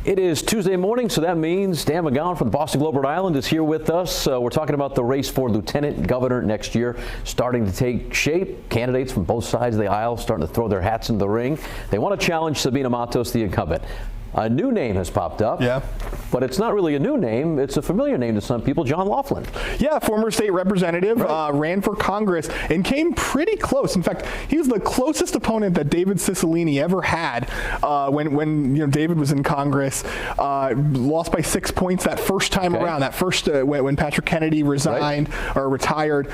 It is Tuesday morning, so that means Dan McGowan from the Boston Globe, Rhode Island is here with us. We're talking about the race for lieutenant governor next year starting to take shape. Candidates from both sides of the aisle starting to throw their hats into the ring. They want to challenge Sabina Matos, the incumbent. A new name has popped up. Yeah. But it's not really a new name. It's a familiar name to some people, John Laughlin. Yeah, former state representative, ran for Congress and came pretty close. In fact, he was the closest opponent that David Cicilline ever had when David was in Congress. Lost by 6 points that first time around, that first when Patrick Kennedy resigned or retired,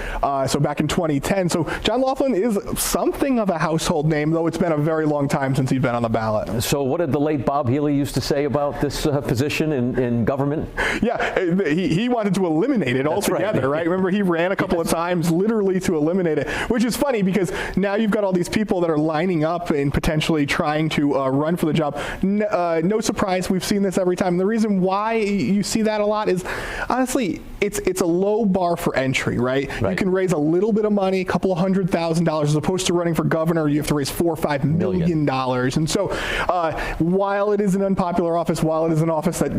so back in 2010. So John Laughlin is something of a household name, though it's been a very long time since he's been on the ballot. So what did the late Bob Healy used to say about this position in government? Yeah, he wanted to eliminate it altogether, right? Remember, he ran a couple of times literally to eliminate it, which is funny because now you've got all these people that are lining up and potentially trying to run for the job. No surprise, we've seen this every time. And the reason why you see that a lot is, honestly, it's a low bar for entry, right? You can raise a little bit of money, a couple of $100,000, as opposed to running for governor, you have to raise $4 or $5 million. And so while it is an unpopular office, while it is an office that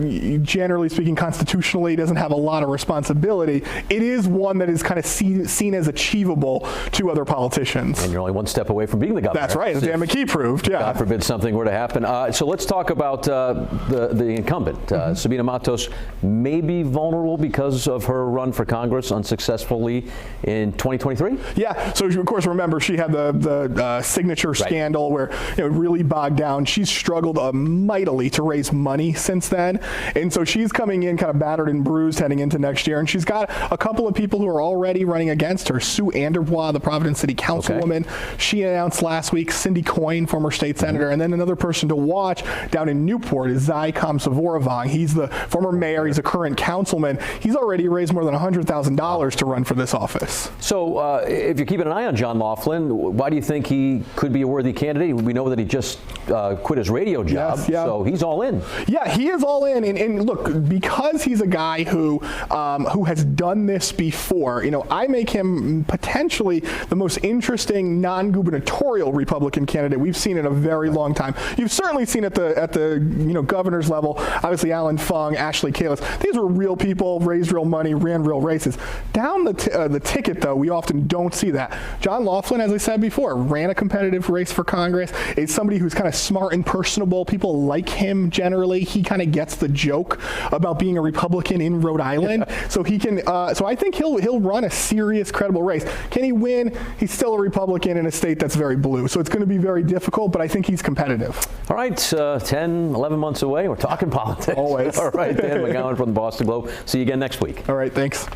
generally speaking constitutionally doesn't have a lot of responsibility, it is one that is kind of seen as achievable to other politicians. And you're only one step away from being the governor. That's right, as Dan McKee proved. Yeah. God forbid something were to happen. So let's talk about the incumbent. Sabina Matos may be vulnerable because of her run for Congress unsuccessfully in 2023? Yeah, so of course remember she had the signature scandal where it really bogged down. She's struggled mightily to raise money since then, and so she's coming in kind of battered and bruised heading into next year, and she's got a couple of people who are already running against her. Sue Anderbois, the Providence City Councilwoman, she announced last week. Cindy Coyne, former state senator, and then another person to watch down in Newport is Zycom Savoravong. He's the former mayor, he's a current councilman. He's already raised more than $100,000 to run for this office. So if you're keeping an eye on John Laughlin, why do you think he could be a worthy candidate? We know that he just quit his radio job, so he's all in. Yeah, he is all in, and look, because he's a guy who has done this before, I make him potentially the most interesting non-gubernatorial Republican candidate we've seen in a very long time. You've certainly seen at the governor's level, obviously Alan Fung, Ashley Kalus. These were real people, raised real money, ran real races. Down the ticket, though, we often don't see that. John Laughlin, as I said before, ran a competitive race for Congress. Is somebody who's kind of smart and personable. People like him generally. He kind of gets the joke about being a Republican in Rhode Island. So he can. So I think he'll run a serious, credible race. Can he win? He's still a Republican in a state that's very blue. So it's going to be very difficult, but I think he's competitive. All right, 10, 11 months away. We're talking politics. Always. All right, Dan McGowan from the Boston Globe. See you again next week. All right, thanks.